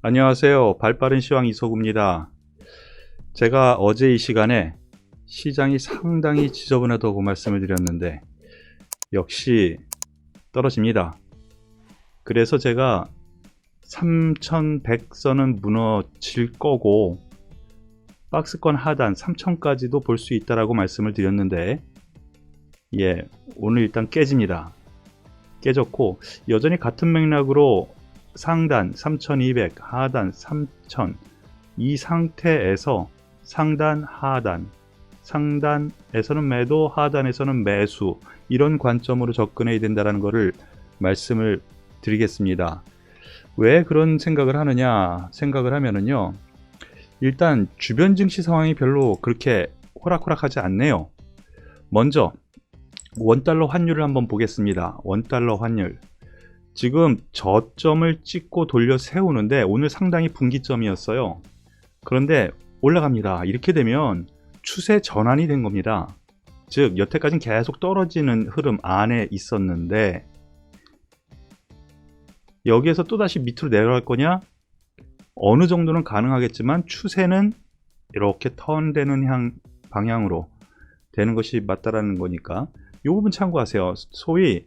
안녕하세요. 발빠른 시황 이소구입니다. 제가 어제 이 시간에 시장이 상당히 지저분하다고 말씀을 드렸는데 역시 떨어집니다. 그래서 제가 3100선은 무너질 거고 박스권 하단 3000까지도 볼 수 있다라고 말씀을 드렸는데 오늘 일단 깨집니다. 깨졌고 여전히 같은 맥락으로 상단 3200, 하단 3000, 이 상태에서 상단, 하단, 상단에서는 매도, 하단에서는 매수, 이런 관점으로 접근해야 된다는 것을 말씀을 드리겠습니다. 왜 그런 생각을 하느냐 생각을 하면은요, 일단 주변 증시 상황이 별로 그렇게 호락호락하지 않네요. 먼저 원달러 환율을 한번 보겠습니다. 원달러 환율 지금 저점을 찍고 돌려 세우는데 오늘 상당히 분기점이었어요. 그런데 올라갑니다. 이렇게 되면 추세 전환이 된 겁니다. 즉 여태까지는 계속 떨어지는 흐름 안에 있었는데 여기에서 또다시 밑으로 내려갈 거냐? 어느 정도는 가능하겠지만 추세는 이렇게 턴되는 방향으로 되는 것이 맞다라는 거니까 이 부분 참고하세요. 소위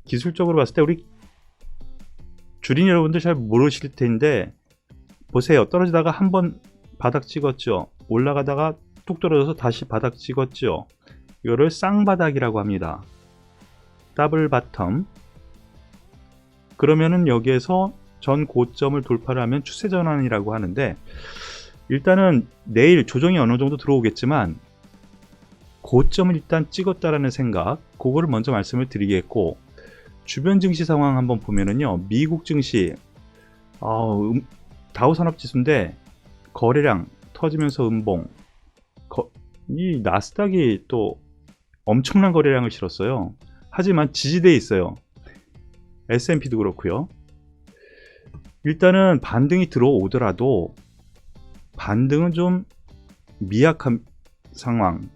기술적으로 봤을 때 우리 주린 여러분들 잘 모르실 텐데 보세요. 떨어지다가 한번 바닥 찍었죠. 올라가다가 뚝 떨어져서 다시 바닥 찍었죠. 이거를 쌍바닥이라고 합니다. 더블 바텀. 그러면은 여기에서 전 고점을 돌파를 하면 추세 전환이라고 하는데, 일단은 내일 조정이 어느 정도 들어오겠지만 고점을 일단 찍었다라는 생각, 그거를 먼저 말씀을 드리겠고, 주변 증시 상황 한번 보면은요, 미국 증시 다우산업지수인데 거래량 터지면서 음봉, 이 나스닥이 또 엄청난 거래량을 실었어요. 하지만 지지대에 있어요. S&P도 그렇고요. 일단은 반등이 들어오더라도 반등은 좀 미약한 상황,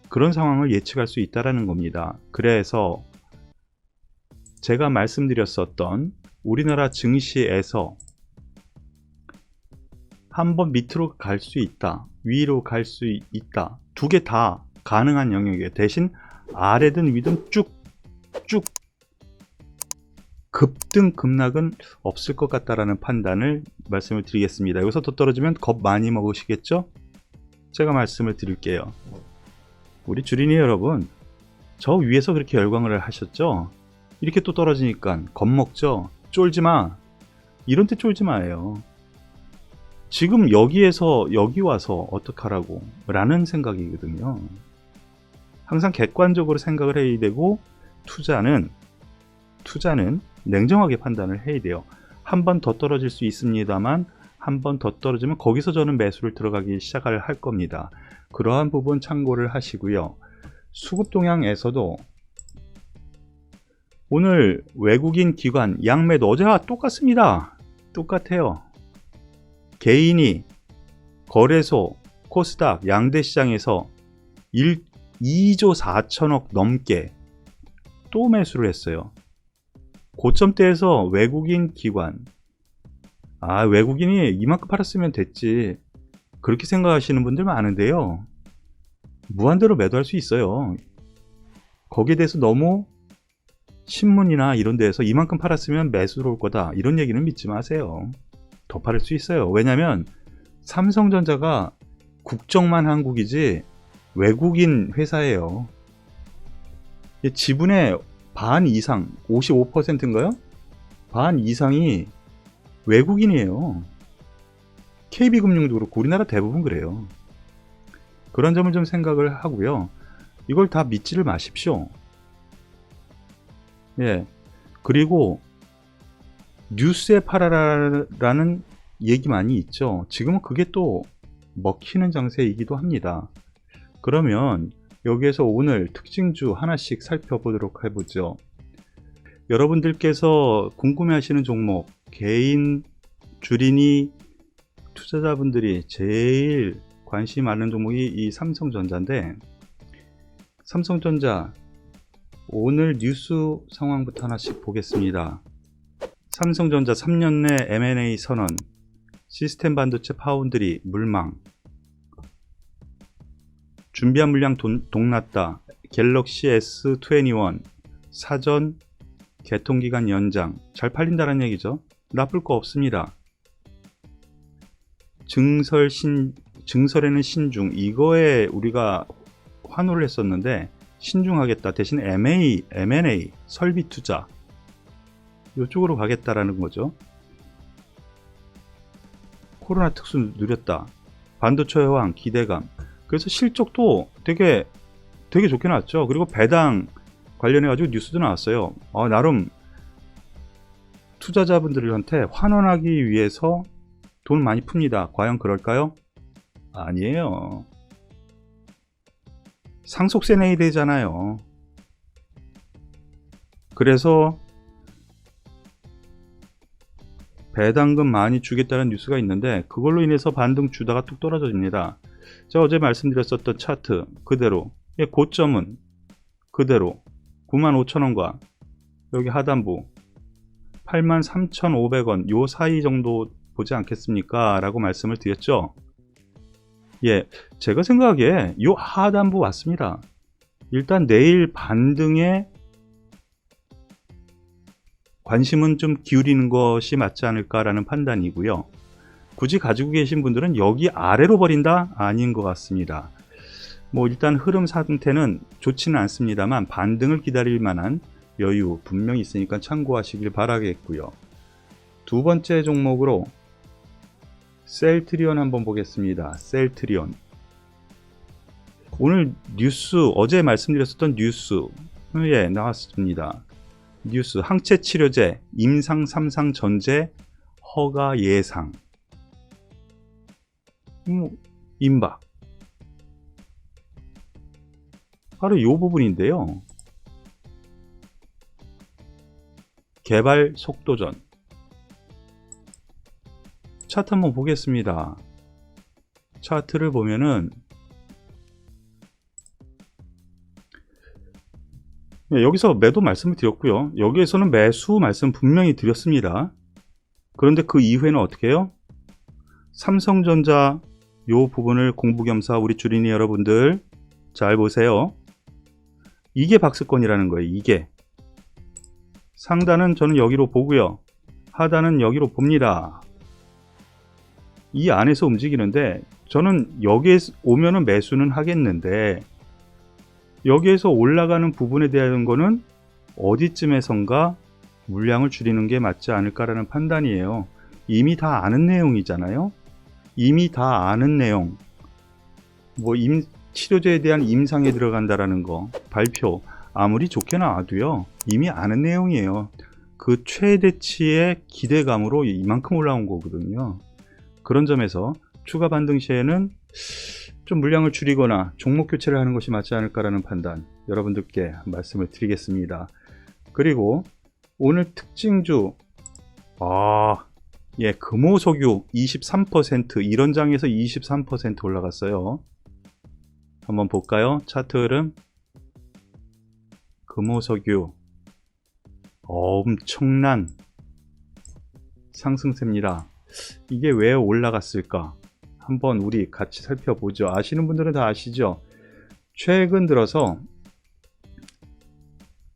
그런 상황을 예측할 수 있다는 겁니다. 그래서 제가 말씀드렸었던 우리나라 증시에서 한번 밑으로 갈 수 있다, 위로 갈 수 있다, 두 개 다 가능한 영역이에요. 대신 아래든 위든 쭉쭉 급등 급락은 없을 것 같다라는 판단을 말씀을 드리겠습니다. 여기서 더 떨어지면 겁 많이 먹으시겠죠? 제가 말씀을 드릴게요. 우리 주린이 여러분, 저 위에서 그렇게 열광을 하셨죠? 이렇게 또 떨어지니까 겁먹죠? 쫄지마. 이런 때 쫄지마예요. 지금 여기에서 여기 와서 어떡하라고 라는 생각이거든요. 항상 객관적으로 생각을 해야 되고, 투자는 냉정하게 판단을 해야 돼요. 한 번 더 떨어질 수 있습니다만 한 번 더 떨어지면 거기서 저는 매수를 들어가기 시작을 할 겁니다. 그러한 부분 참고를 하시고요. 수급 동향에서도 오늘 외국인 기관 양매도 어제와 똑같습니다. 똑같아요. 개인이 거래소, 코스닥, 양대 시장에서 2조 4천억 넘게 또 매수를 했어요. 고점대에서 외국인 기관, 외국인이 이만큼 팔았으면 됐지, 그렇게 생각하시는 분들 많은데요, 무한대로 매도할 수 있어요. 거기에 대해서 너무 신문이나 이런 데에서 이만큼 팔았으면 매수 들어올 거다, 이런 얘기는 믿지 마세요. 더 팔을 수 있어요. 왜냐면 삼성전자가 국적만 한국이지 외국인 회사예요. 지분의 반 이상, 55%인가요? 반 이상이 외국인이에요. KB금융도 그렇고 우리나라 대부분 그래요. 그런 점을 좀 생각을 하고요. 이걸 다 믿지를 마십시오. 그리고 뉴스에 팔아라라는 얘기 많이 있죠. 지금은 그게 또 먹히는 장세이기도 합니다. 그러면 여기에서 오늘 특징주 하나씩 살펴보도록 해보죠. 여러분들께서 궁금해하시는 종목, 개인, 주린이 투자자분들이 제일 관심 많은 종목이 이 삼성전자인데, 삼성전자 오늘 뉴스 상황부터 하나씩 보겠습니다. 삼성전자 3년 내 M&A 선언, 시스템 반도체 파운드리 물망, 준비한 물량 동났다, 갤럭시 S21 사전 개통기간 연장, 잘 팔린다는 얘기죠. 나쁠 거 없습니다. 증설에는 신중, 이거에 우리가 환호를 했었는데 신중하겠다, 대신 M&A 설비 투자 이쪽으로 가겠다라는 거죠. 코로나 특수 누렸다, 반도체 호황 기대감, 그래서 실적도 되게 좋게 나왔죠. 그리고 배당 관련해 가지고 뉴스도 나왔어요. 나름 투자자분들한테 환원하기 위해서 돈 많이 풉니다. 과연 그럴까요? 아니에요. 상속세 내야 되잖아요. 그래서 배당금 많이 주겠다는 뉴스가 있는데 그걸로 인해서 반등 주다가 뚝 떨어집니다. 제가 어제 말씀드렸었던 차트 그대로, 고점은 그대로 95,000원과 여기 하단부 83,500원 요 사이 정도 보지 않겠습니까? 라고 말씀을 드렸죠. 제가 생각하기에 요 하단부 왔습니다. 일단 내일 반등에 관심은 좀 기울이는 것이 맞지 않을까라는 판단이고요. 굳이 가지고 계신 분들은 여기 아래로 버린다? 아닌 것 같습니다. 일단 흐름 상태는 좋지는 않습니다만 반등을 기다릴 만한 여유 분명히 있으니까 참고하시길 바라겠고요. 두 번째 종목으로 셀트리온 한번 보겠습니다. 셀트리온. 오늘 뉴스, 어제 말씀드렸었던 뉴스에 나왔습니다. 뉴스, 항체 치료제 임상 3상 전제 허가 예상. 임박. 바로 이 부분인데요. 개발 속도전. 차트 한번 보겠습니다. 차트를 보면은 여기서 매도 말씀을 드렸고요. 여기에서는 매수 말씀 분명히 드렸습니다. 그런데 그 이후에는 어떻게 해요? 삼성전자 요 부분을 공부겸사 우리 주린이 여러분들 잘 보세요. 이게 박스권이라는 거예요. 이게 상단은 저는 여기로 보고요, 하단은 여기로 봅니다. 이 안에서 움직이는데 저는 여기에 오면은 매수는 하겠는데 여기에서 올라가는 부분에 대한 거는 어디쯤에선가 물량을 줄이는 게 맞지 않을까라는 판단이에요. 이미 다 아는 내용이잖아요. 이미 다 아는 내용. 치료제에 대한 임상에 들어간다라는 거 발표 아무리 좋게 나와도요, 이미 아는 내용이에요. 그 최대치의 기대감으로 이만큼 올라온 거거든요. 그런 점에서 추가 반등 시에는 좀 물량을 줄이거나 종목 교체를 하는 것이 맞지 않을까라는 판단 여러분들께 말씀을 드리겠습니다. 그리고 오늘 특징주 금호석유 23% 이런 장에서 23% 올라갔어요. 한번 볼까요? 차트 흐름. 금호석유 엄청난 상승세입니다. 이게 왜 올라갔을까? 한번 우리 같이 살펴보죠. 아시는 분들은 다 아시죠? 최근 들어서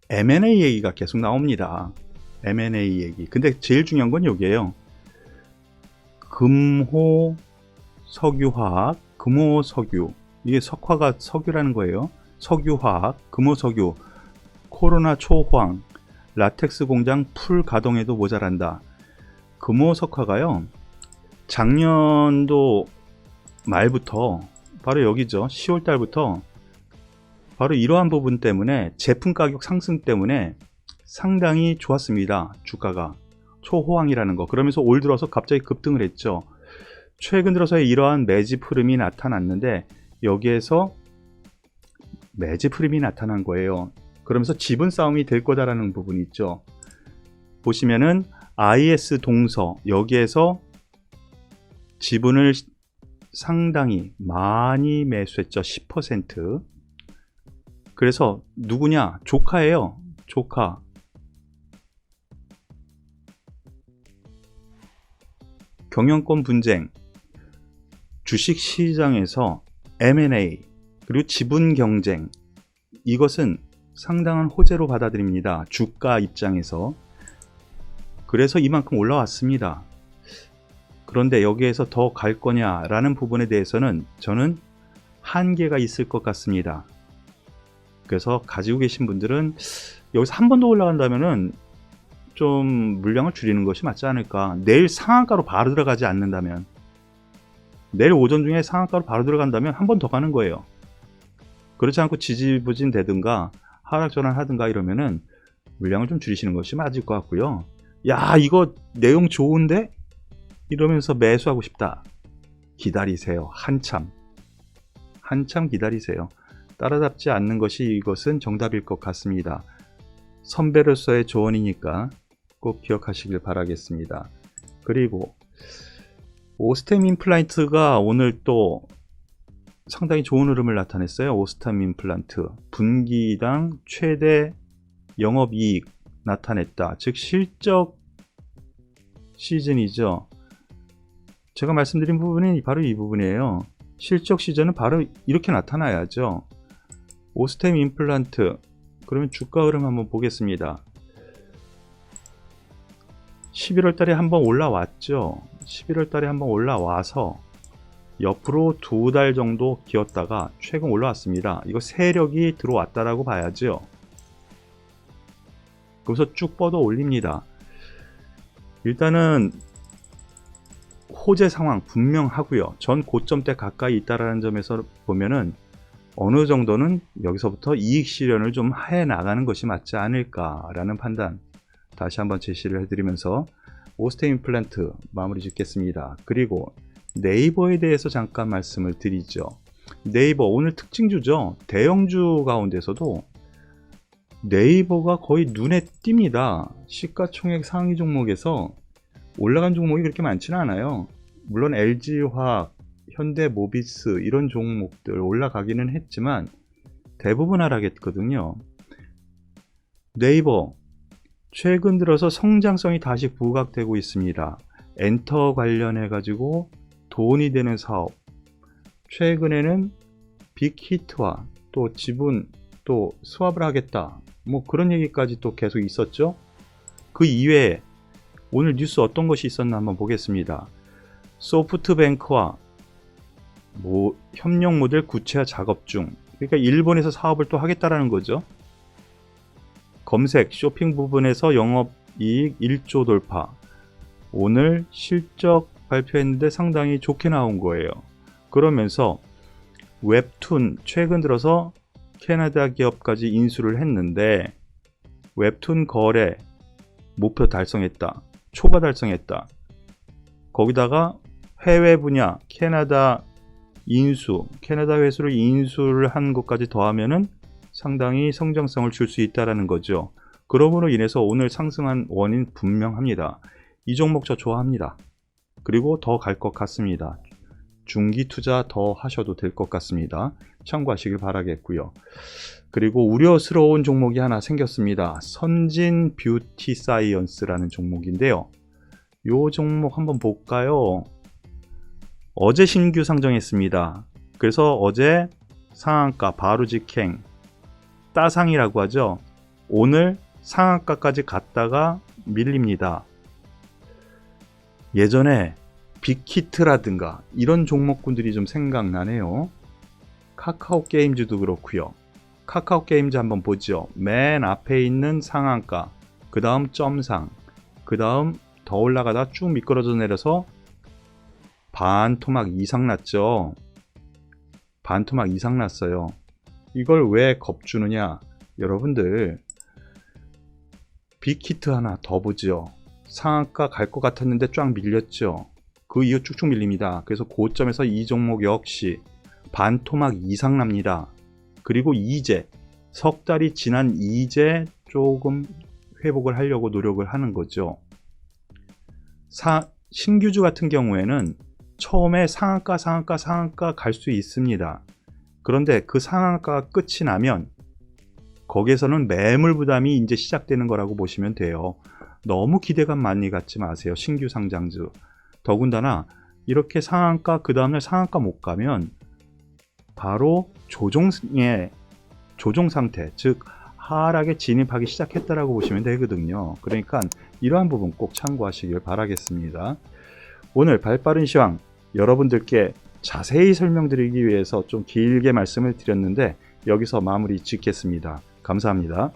M&A 얘기가 계속 나옵니다. M&A 얘기. 근데 제일 중요한 건 여기에요. 금호석유화학, 금호석유. 이게 석화가 석유라는 거예요. 석유화학, 금호석유, 코로나 초호황, 라텍스 공장 풀 가동에도 모자란다. 금호석화가요, 작년도 말부터 바로 여기죠. 10월 달부터 바로 이러한 부분 때문에 제품 가격 상승 때문에 상당히 좋았습니다. 주가가 초호황이라는 거. 그러면서 올 들어서 갑자기 급등을 했죠. 최근 들어서의 이러한 매집 흐름이 나타났는데 여기에서 매집 흐름이 나타난 거예요. 그러면서 지분 싸움이 될 거다라는 부분이 있죠. 보시면은 IS 동서 여기에서 지분을 상당히 많이 매수했죠. 10%. 그래서 누구냐? 조카예요. 조카. 경영권 분쟁, 주식 시장에서 M&A, 그리고 지분 경쟁, 이것은 상당한 호재로 받아들입니다. 주가 입장에서. 그래서 이만큼 올라왔습니다. 그런데 여기에서 더 갈 거냐라는 부분에 대해서는 저는 한계가 있을 것 같습니다. 그래서 가지고 계신 분들은 여기서 한 번 더 올라간다면은 좀 물량을 줄이는 것이 맞지 않을까. 내일 상한가로 바로 들어가지 않는다면, 내일 오전 중에 상한가로 바로 들어간다면 한 번 더 가는 거예요. 그렇지 않고 지지부진 되든가 하락전환 하든가 이러면은 물량을 좀 줄이시는 것이 맞을 것 같고요. 야, 이거 내용 좋은데? 이러면서 매수하고 싶다. 기다리세요. 한참 기다리세요. 따라잡지 않는 것이 이것은 정답일 것 같습니다. 선배로서의 조언이니까 꼭 기억하시길 바라겠습니다. 그리고 오스템 임플란트가 오늘 또 상당히 좋은 흐름을 나타냈어요. 오스템 임플란트 분기당 최대 영업이익 나타냈다. 즉 실적 시즌이죠. 제가 말씀드린 부분이 바로 이 부분이에요. 실적 시즌은 바로 이렇게 나타나야죠. 오스템 임플란트, 그러면 주가 흐름 한번 보겠습니다. 11월 달에 한번 올라왔죠. 11월 달에 한번 올라와서 옆으로 2달 정도 기었다가 최근 올라왔습니다. 이거 세력이 들어왔다라고 봐야죠. 거기서 쭉 뻗어 올립니다. 일단은 호재 상황 분명하고요. 전 고점대 가까이 있다라는 점에서 보면은 어느 정도는 여기서부터 이익 실현을 좀 해 나가는 것이 맞지 않을까라는 판단 다시 한번 제시를 해드리면서 오스템 임플란트 마무리 짓겠습니다. 그리고 네이버에 대해서 잠깐 말씀을 드리죠. 네이버 오늘 특징주죠. 대형주 가운데서도 네이버가 거의 눈에 띕니다. 시가총액 상위 종목에서 올라간 종목이 그렇게 많지는 않아요. 물론 LG화학, 현대모비스 이런 종목들 올라가기는 했지만 대부분 하락했거든요. 네이버 최근 들어서 성장성이 다시 부각되고 있습니다. 엔터 관련해 가지고 돈이 되는 사업, 최근에는 빅히트와 또 지분 또 스왑을 하겠다, 뭐 그런 얘기까지 또 계속 있었죠. 그 이외에 오늘 뉴스 어떤 것이 있었나 한번 보겠습니다. 소프트뱅크와 협력 모델 구체화 작업 중. 그러니까 일본에서 사업을 또 하겠다라는 거죠. 검색, 쇼핑 부분에서 영업이익 1조 돌파. 오늘 실적 발표했는데 상당히 좋게 나온 거예요. 그러면서 웹툰 최근 들어서 캐나다 기업까지 인수를 했는데 웹툰 거래 목표 달성했다. 초과 달성했다. 거기다가 해외 분야 캐나다 인수, 캐나다 회수로 인수를 한 것까지 더하면은 상당히 성장성을 줄 수 있다라는 거죠. 그러므로 인해서 오늘 상승한 원인 분명합니다. 이 종목 저 좋아합니다. 그리고 더 갈 것 같습니다. 중기 투자 더 하셔도 될 것 같습니다. 참고하시길 바라겠고요. 그리고 우려스러운 종목이 하나 생겼습니다. 선진 뷰티 사이언스라는 종목인데요. 이 종목 한번 볼까요? 어제 신규 상장했습니다. 그래서 어제 상한가 바로 직행 따상이라고 하죠. 오늘 상한가까지 갔다가 밀립니다. 예전에 빅히트라든가 이런 종목군들이 좀 생각나네요. 카카오 게임즈도 그렇고요. 카카오 게임즈 한번 보죠. 맨 앞에 있는 상한가, 그 다음 점상, 그 다음 더 올라가다 쭉 미끄러져 내려서 반토막 이상 났죠. 반토막 이상 났어요. 이걸 왜 겁주느냐? 여러분들 빅히트 하나 더 보죠. 상한가 갈 것 같았는데 쫙 밀렸죠. 그 이후 쭉쭉 밀립니다. 그래서 고점에서 이 종목 역시 반토막 이상 납니다. 그리고 이제 석 달이 지난 이제 조금 회복을 하려고 노력을 하는 거죠. 신규주 같은 경우에는 처음에 상한가 갈 수 있습니다. 그런데 그 상한가가 끝이 나면 거기에서는 매물 부담이 이제 시작되는 거라고 보시면 돼요. 너무 기대감 많이 갖지 마세요. 신규 상장주. 더군다나 이렇게 상한가 그 다음날 상한가 못 가면 바로 조정 상태, 즉 하락에 진입하기 시작했다라고 보시면 되거든요. 그러니까 이러한 부분 꼭 참고하시길 바라겠습니다. 오늘 발빠른 시황 여러분들께 자세히 설명드리기 위해서 좀 길게 말씀을 드렸는데 여기서 마무리 짓겠습니다. 감사합니다.